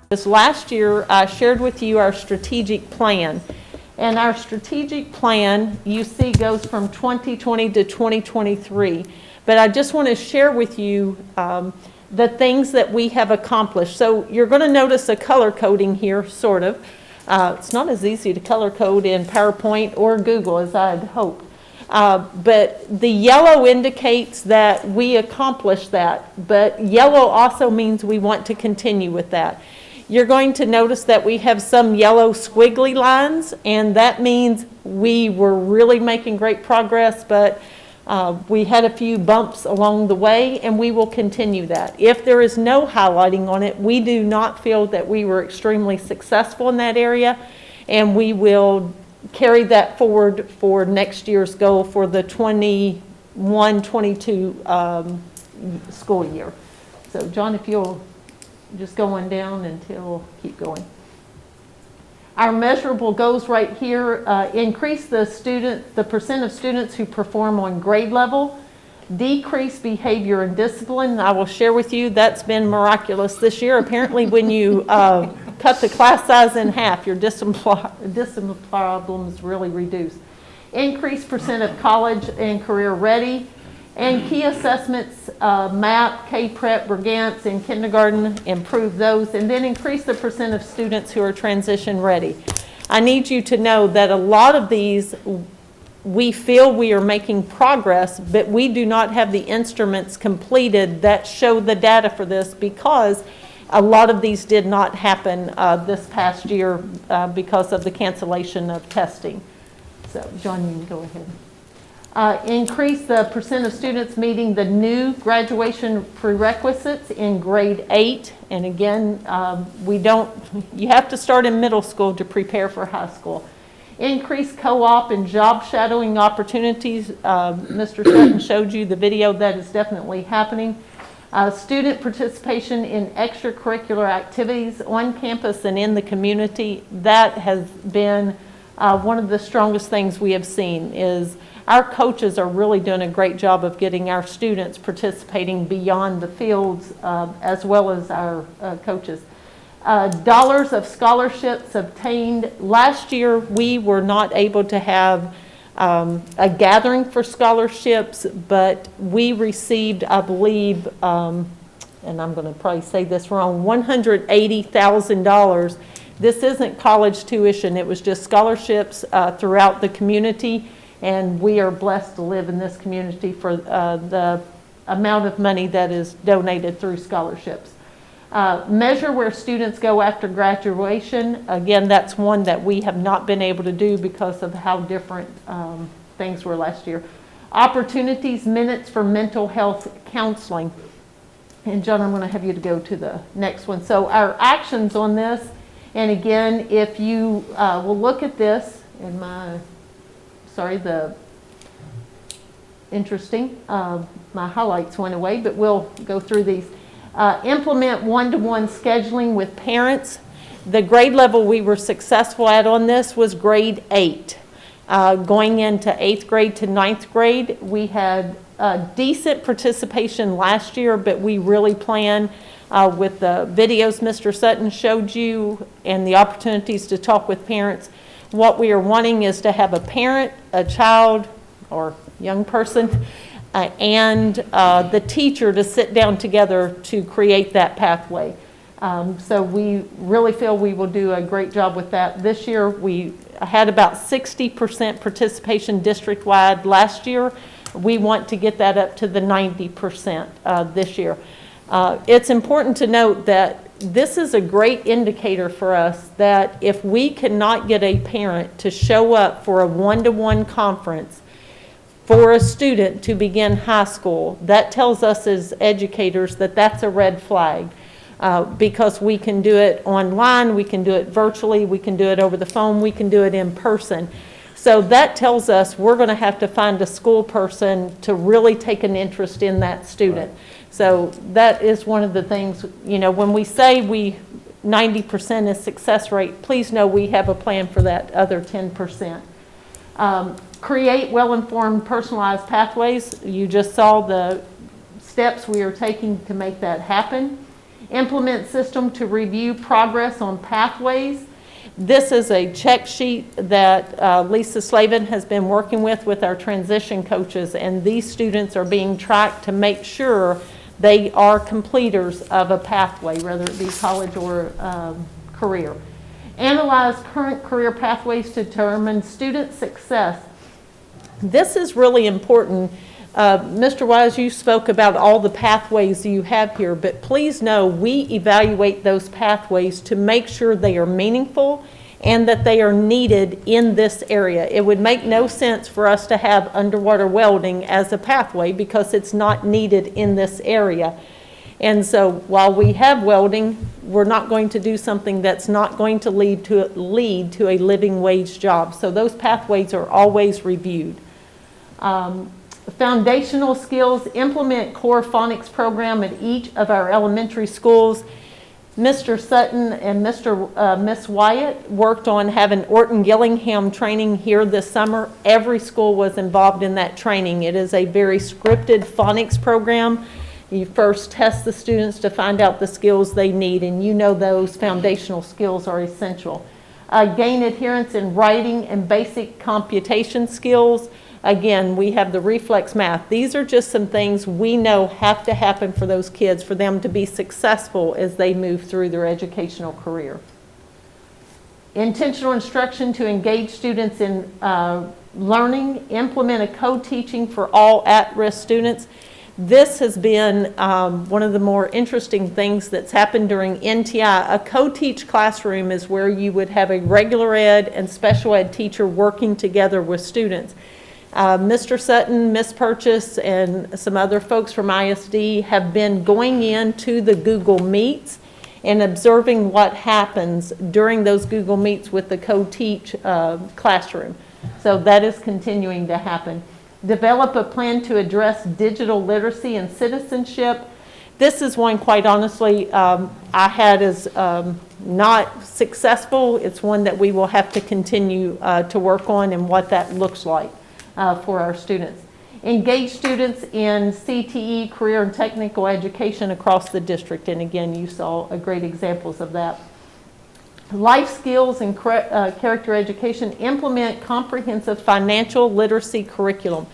This last year, I shared with you our strategic plan. And our strategic plan, you see, goes from 2020 to 2023. But I just want to share with you the things that we have accomplished. So you're going to notice a color coding here, sort of. It's not as easy to color code in PowerPoint or Google as I'd hoped. But the yellow indicates that we accomplished that. But yellow also means we want to continue with that. You're going to notice that we have some yellow squiggly lines, and that means we were really making great progress, but we had a few bumps along the way, and we will continue that. If there is no highlighting on it, we do not feel that we were extremely successful in that area, and we will carry that forward for next year's goal for the 21-22 school year. So John, if you'll just go on down until, keep going. Our measurable goals right here, increase the percent of students who perform on grade level, decrease behavior and discipline. I will share with you that's been miraculous this year. Apparently when you cut the class size in half, your discipline problems really reduce. Increase percent of college and career ready. And key assessments, MAP, K-Prep, Brigance, and kindergarten, improve those, and then increase the percent of students who are transition ready. I need you to know that a lot of these, we feel we are making progress, but we do not have the instruments completed that show the data for this, because a lot of these did not happen this past year because of the cancellation of testing. So John, you can go ahead. Increase the percent of students meeting the new graduation prerequisites in grade 8. And again, you have to start in middle school to prepare for high school. Increase co-op and job shadowing opportunities. Mr. Sutton showed you the video. That is definitely happening. Student participation in extracurricular activities on campus and in the community. That has been one of the strongest things we have seen. Is our coaches are really doing a great job of getting our students participating beyond the fields, as well as our coaches. Dollars of scholarships obtained. Last year, we were not able to have a gathering for scholarships, but we received, I believe, and I'm going to probably say this wrong, $180,000. This isn't college tuition. It was just scholarships throughout the community. And we are blessed to live in this community for the amount of money that is donated through scholarships. Measure where students go after graduation. Again, that's one that we have not been able to do because of how different things were last year. Opportunities, minutes for mental health counseling. And John, I'm going to have you to go to the next one. So our actions on this, and again, if you will look at this in my, my highlights went away, but we'll go through these. Implement one-to-one scheduling with parents. The grade level we were successful at on this was grade 8. Going into 8th grade to 9th grade, we had decent participation last year, but we really plan with the videos Mr. Sutton showed you and the opportunities to talk with parents. What we are wanting is to have a parent, a child, or young person, and the teacher to sit down together to create that pathway. So we really feel we will do a great job with that. This year we had about 60% participation district-wide. Last year we want to get that up to the 90% this year. It's important to note that this is a great indicator for us that if we cannot get a parent to show up for a one-to-one conference for a student to begin high school, that tells us as educators that that's a red flag. Because we can do it online, we can do it virtually, we can do it over the phone, we can do it in person. So that tells us we're going to have to find a school person to really take an interest in that student. Right. So that is one of the things, you know, when we say 90% is success rate, please know we have a plan for that other 10%. Create well-informed, personalized pathways. You just saw the steps we are taking to make that happen. Implement system to review progress on pathways. This is a check sheet that Lisa Slavin has been working with our transition coaches, and these students are being tracked to make sure they are completers of a pathway, whether it be college or career. Analyze current career pathways to determine student success. This is really important. Mr. Wise, you spoke about all the pathways you have here, but please know we evaluate those pathways to make sure they are meaningful and that they are needed in this area. It would make no sense for us to have underwater welding as a pathway because it's not needed in this area. And so while we have welding, we're not going to do something that's not going to lead to a living wage job. So those pathways are always reviewed. Foundational skills, implement core phonics program at each of our elementary schools. Mr. Sutton and Miss Wyatt worked on having Orton Gillingham training here this summer. Every school was involved in that training. It is a very scripted phonics program. You first test the students to find out the skills they need, and you know those foundational skills are essential. Gain adherence in writing and basic computation skills. Again, we have the reflex math. These are just some things we know have to happen for those kids for them to be successful as they move through their educational career. Intentional instruction to engage students in learning, implement a co-teaching for all at-risk students. This has been one of the more interesting things that's happened during NTI. A co-teach classroom is where you would have a regular ed and special ed teacher working together with students. Mr. Sutton, Ms. Purchase, and some other folks from ISD have been going into the Google Meets and observing what happens during those Google Meets with the co-teach classroom. So that is continuing to happen. Develop a plan to address digital literacy and citizenship. This is one, quite honestly, I had as not successful. It's one that we will have to continue to work on and what that looks like for our students. Engage students in CTE, career and technical education across the district. And again, you saw great examples of that. Life skills and character education. Implement comprehensive financial literacy curriculum.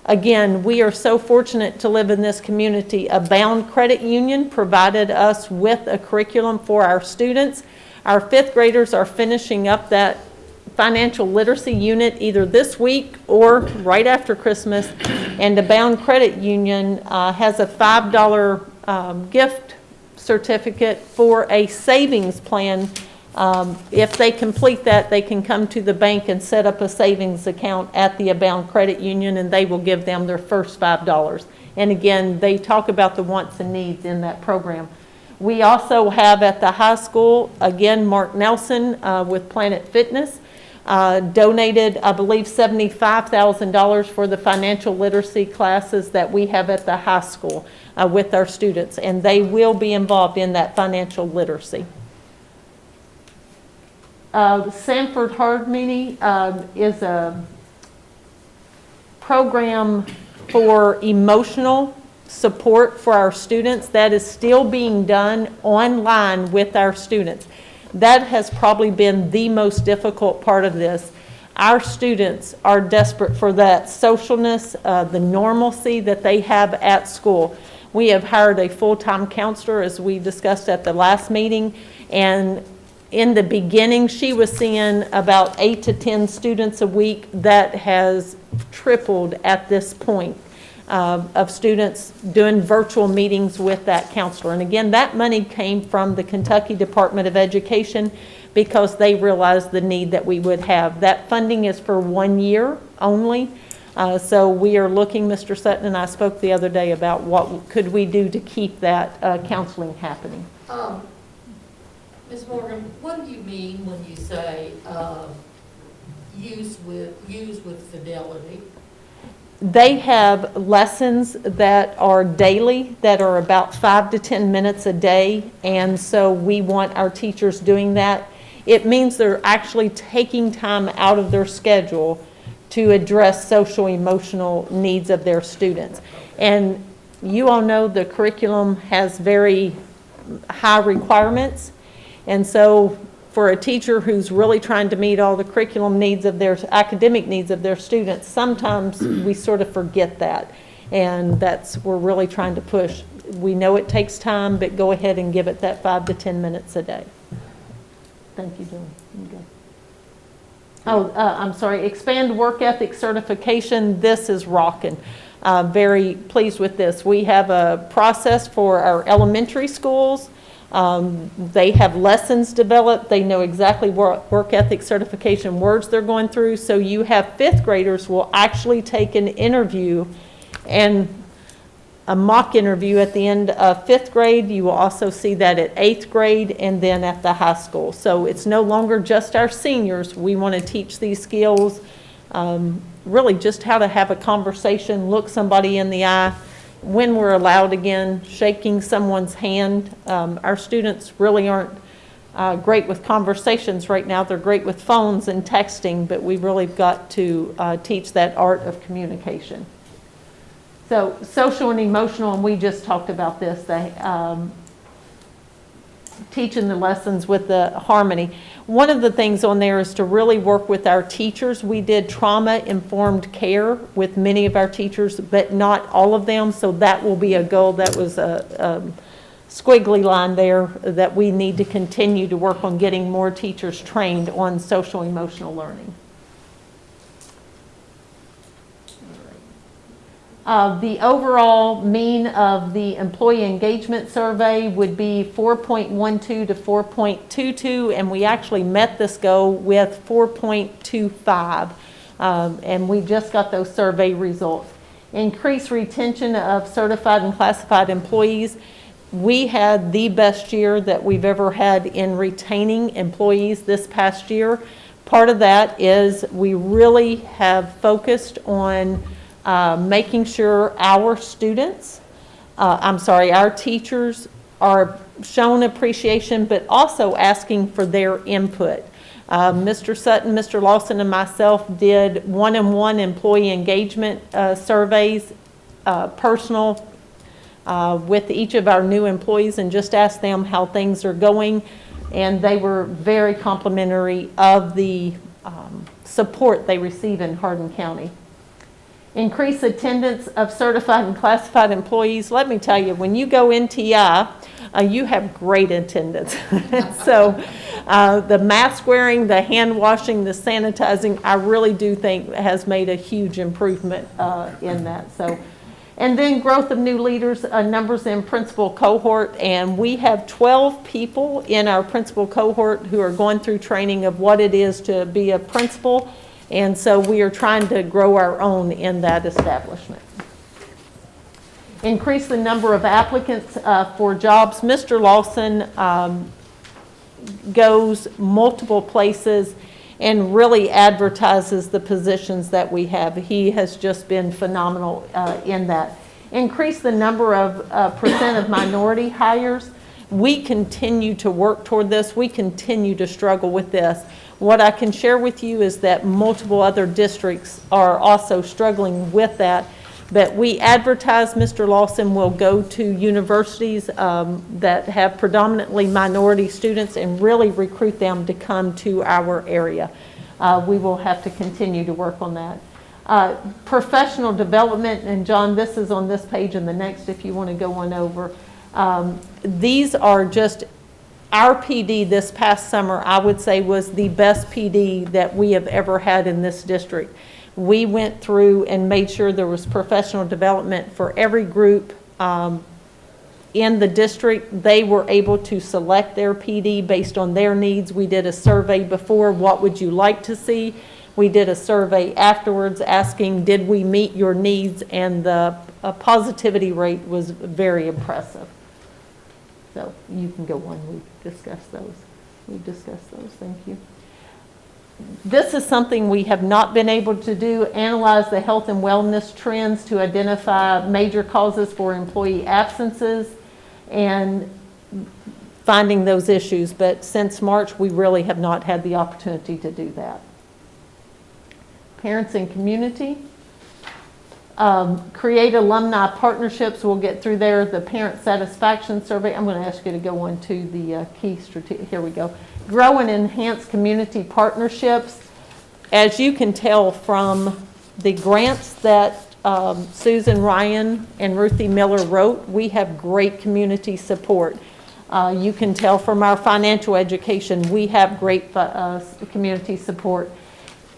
Again, we are so fortunate to live in this community. A Bound Credit Union provided us with a curriculum for our students. Our fifth graders are finishing up that financial literacy unit either this week or right after Christmas. And the Bound Credit Union has a $5 gift certificate for a savings plan. If they complete that, they can come to the bank and set up a savings account at the Abound Credit Union, and they will give them their first $5. And again, they talk about the wants and needs in that program. We also have at the high school, again, Mark Nelson with Planet Fitness donated, I believe, $75,000 for the financial literacy classes that we have at the high school with our students, and they will be involved in that financial literacy. Sanford Harmony is a program for emotional support for our students that is still being done online with our students. That has probably been the most difficult part of this. Our students are desperate for that socialness, the normalcy that they have at school. We have hired a full-time counselor, as we discussed at the last meeting, and in the beginning, she was seeing about 8 to 10 students a week. That has tripled at this point of students doing virtual meetings with that counselor. And again, that money came from the Kentucky Department of Education because they realized the need that we would have. That funding is for 1 year only. So we are looking, Mr. Sutton and I spoke the other day about what could we do to keep that counseling happening. Ms. Morgan, what do you mean when you say use with fidelity? They have lessons that are daily, that are about 5 to 10 minutes a day, and so we want our teachers doing that. It means they're actually taking time out of their schedule to address social emotional needs of their students. And you all know the curriculum has very high requirements. And so for a teacher who's really trying to meet all the curriculum needs of their academic needs of their students, sometimes we sort of forget that. And we're really trying to push. We know it takes time, but go ahead and give it that 5 to 10 minutes a day. Thank you, Joan. Okay. Oh, I'm sorry, expand work ethic certification. This is rocking. Very pleased with this. We have a process for our elementary schools. They have lessons developed. They know exactly what work ethic certification words they're going through. So you have fifth graders will actually take an interview and a mock interview at the end of fifth grade. You will also see that at eighth grade and then at the high school. So it's no longer just our seniors. We want to teach these skills, really just how to have a conversation, look somebody in the eye, when we're allowed again, shaking someone's hand. Our students really aren't great with conversations right now. They're great with phones and texting, but we've really got to teach that art of communication. So social and emotional, and we just talked about this, teaching the lessons with the harmony. One of the things on there is to really work with our teachers. We did trauma-informed care with many of our teachers, but not all of them, so that will be a goal. That was a squiggly line there that we need to continue to work on getting more teachers trained on social emotional learning. The overall mean of the employee engagement survey would be 4.12 to 4.22, and we actually met this goal with 4.25, and we just got those survey results. Increased retention of certified and classified employees. We had the best year that we've ever had in retaining employees this past year. Part of that is we really have focused on making sure our students, our teachers are shown appreciation, but also asking for their input. Mr. Sutton, Mr. Lawson, and myself did one-on-one employee engagement surveys, personal, with each of our new employees, and just asked them how things are going. And they were very complimentary of the support they receive in Hardin County. Increase attendance of certified and classified employees. Let me tell you, when you go NTI, you have great attendance. So the mask wearing, the hand washing, the sanitizing, I really do think has made a huge improvement in that. So, and then growth of new leaders, numbers in principal cohort, and we have 12 people in our principal cohort who are going through training of what it is to be a principal. And so we are trying to grow our own in that establishment. Increase the number of applicants for jobs. Mr. Lawson goes multiple places and really advertises the positions that we have. He has just been phenomenal in that. Increase the number of percent of minority hires. We continue to work toward this. We continue to struggle with this. What I can share with you is that multiple other districts are also struggling with that. But we advertise Mr. Lawson will go to universities that have predominantly minority students and really recruit them to come to our area. We will have to continue to work on that. Professional development, and John, this is on this page and the next if you want to go on over. These are just our PD this past summer, I would say, was the best PD that we have ever had in this district. We went through and made sure there was professional development for every group in the district. They were able to select their PD based on their needs. We did a survey before, what would you like to see? We did a survey afterwards asking, did we meet your needs? And the positivity rate was very impressive. So you can go on, we've discussed those. Thank you. This is something we have not been able to do, analyze the health and wellness trends to identify major causes for employee absences and finding those issues. But since March, we really have not had the opportunity to do that. Parents and community. Create Alumni Partnerships, we'll get through there. The Parent Satisfaction Survey, I'm going to ask you to go on to the key strategic, here we go. Grow and enhance community partnerships. As you can tell from the grants that Susan Ryan and Ruthie Miller wrote, we have great community support. You can tell from our financial education, we have great community support.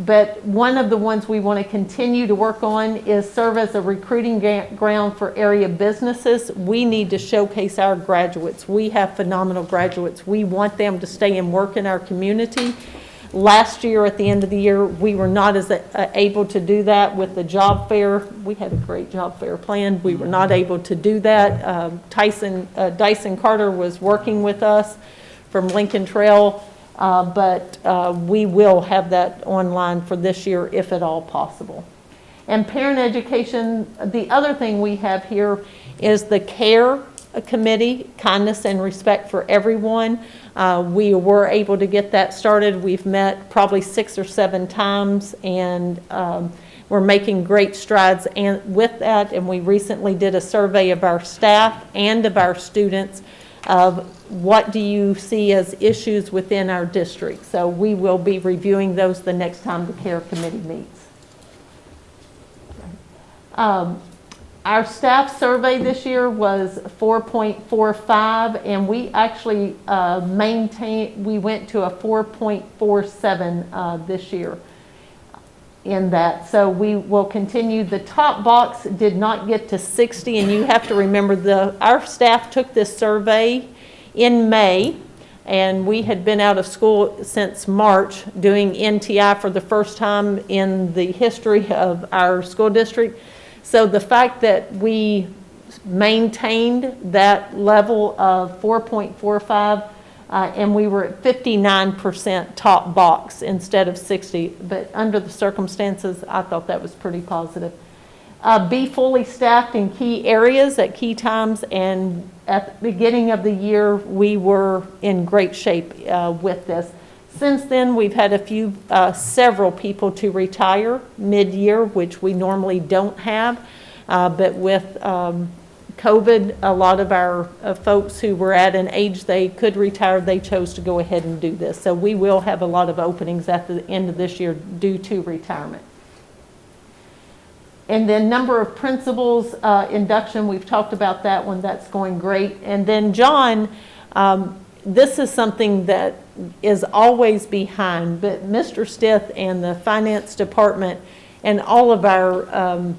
But one of the ones we want to continue to work on is serve as a recruiting ground for area businesses. We need to showcase our graduates. We have phenomenal graduates. We want them to stay and work in our community. Last year, at the end of the year, we were not as able to do that with the job fair. We had a great job fair planned. We were not able to do that. Dyson Carter was working with us from Lincoln Trail, but we will have that online for this year if at all possible. And parent education, the other thing we have here is the CARE Committee, Kindness and Respect for Everyone. We were able to get that started. We've met probably 6 or 7 times, and we're making great strides with that. And we recently did a survey of our staff and of our students of what do you see as issues within our district. So we will be reviewing those the next time the CARE Committee meets. Our staff survey this year was 4.45, and we actually we went to a 4.47 this year in that. So we will continue. The top box did not get to 60, and you have to remember our staff took this survey in May, and we had been out of school since March doing NTI for the first time in the history of our school district. So the fact that we maintained that level of 4.45 and we were at 59% top box instead of 60, but under the circumstances, I thought that was pretty positive. Be fully staffed in key areas at key times, and at the beginning of the year, we were in great shape with this. Since then, we've had several people to retire mid-year, which we normally don't have. But with COVID, a lot of our folks who were at an age they could retire, they chose to go ahead and do this. So we will have a lot of openings at the end of this year due to retirement. And then number of principals induction, we've talked about that one. That's going great. And then John, this is something that is always behind, but Mr. Stith and the finance department and all of our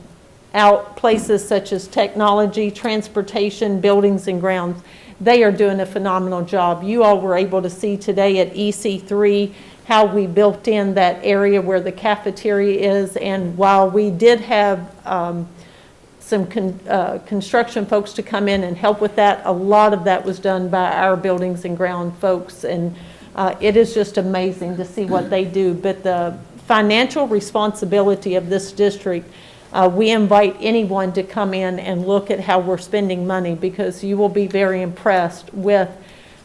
out places such as technology, transportation, buildings and grounds, they are doing a phenomenal job. You all were able to see today at EC3 how we built in that area where the cafeteria is, and while we did have some construction folks to come in and help with that, a lot of that was done by our buildings and ground folks, and it is just amazing to see what they do. But the financial responsibility of this district, we invite anyone to come in and look at how we're spending money, because you will be very impressed with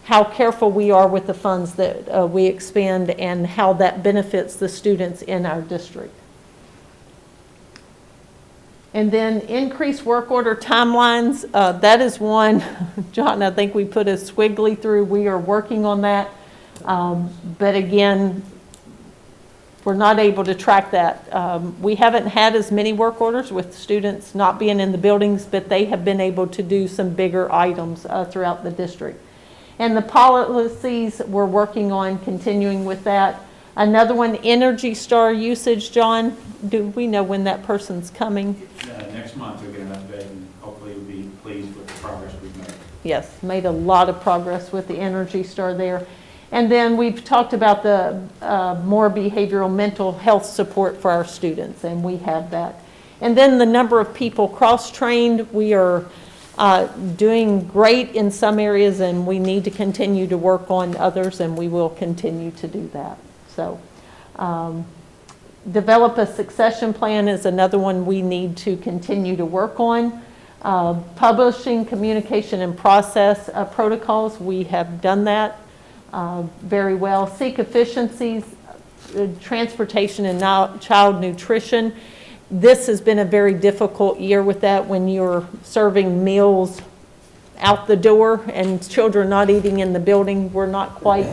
how careful we are with the funds that we expend and how that benefits the students in our district. And then increased work order timelines, that is one, John, I think we put a squiggly through. We are working on that. But again, we're not able to track that. We haven't had as many work orders with students not being in the buildings, but they have been able to do some bigger items throughout the district. And the policies we're working on continuing with that. Another one, Energy Star usage, John. Do we know when that person's coming? Next month we'll get an update, and hopefully we'll be pleased with the progress we've made. Yes, made a lot of progress with the Energy Star there. And then we've talked about the more behavioral mental health support for our students, and we have that. And then the number of people cross-trained, we are doing great in some areas, and we need to continue to work on others, and we will continue to do that. So develop a succession plan is another one we need to continue to work on. Publishing communication and process protocols, we have done that very well. Seek efficiencies, transportation and child nutrition. This has been a very difficult year with that when you're serving meals out the door and children not eating in the building. We're not quite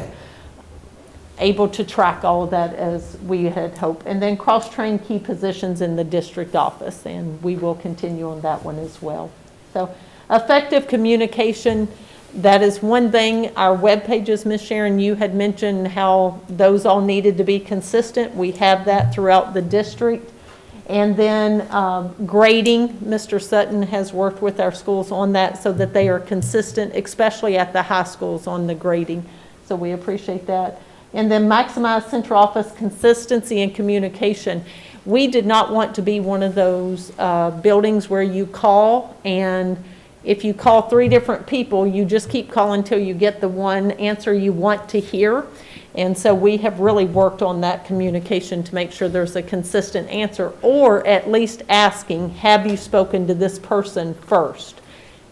able to track all of that as we had hoped. And then cross-train key positions in the district office, and we will continue on that one as well. So effective communication, that is one thing. Our web pages, Ms. Sharon, you had mentioned how those all needed to be consistent. We have that throughout the district. And then grading, Mr. Sutton has worked with our schools on that so that they are consistent, especially at the high schools on the grading. So we appreciate that. And then maximize central office consistency and communication. We did not want to be one of those buildings where you call, and if you call 3 different people, you just keep calling until you get the one answer you want to hear. And so we have really worked on that communication to make sure there's a consistent answer, or at least asking, have you spoken to this person first?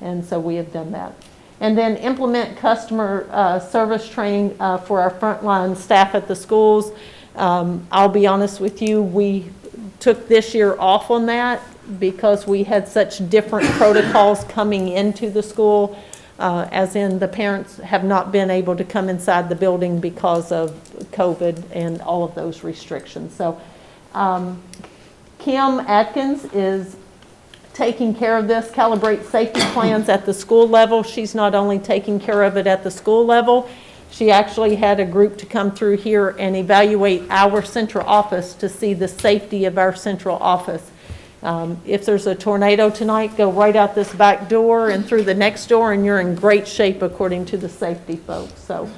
And so we have done that. And then implement customer service training for our frontline staff at the schools. I'll be honest with you, we took this year off on that because we had such different protocols coming into the school, as in the parents have not been able to come inside the building because of COVID and all of those restrictions. So Kim Atkins is taking care of this, calibrate safety plans at the school level. She's not only taking care of it at the school level, she actually had a group to come through here and evaluate our central office to see the safety of our central office. If there's a tornado tonight, go right out this back door and through the next door, and you're in great shape according to the safety folks. So,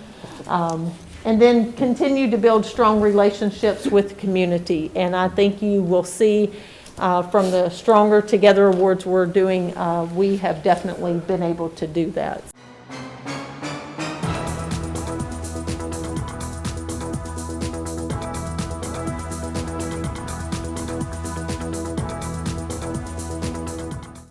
and then continue to build strong relationships with the community. And I think you will see from the Stronger Together Awards we're doing, we have definitely been able to do that.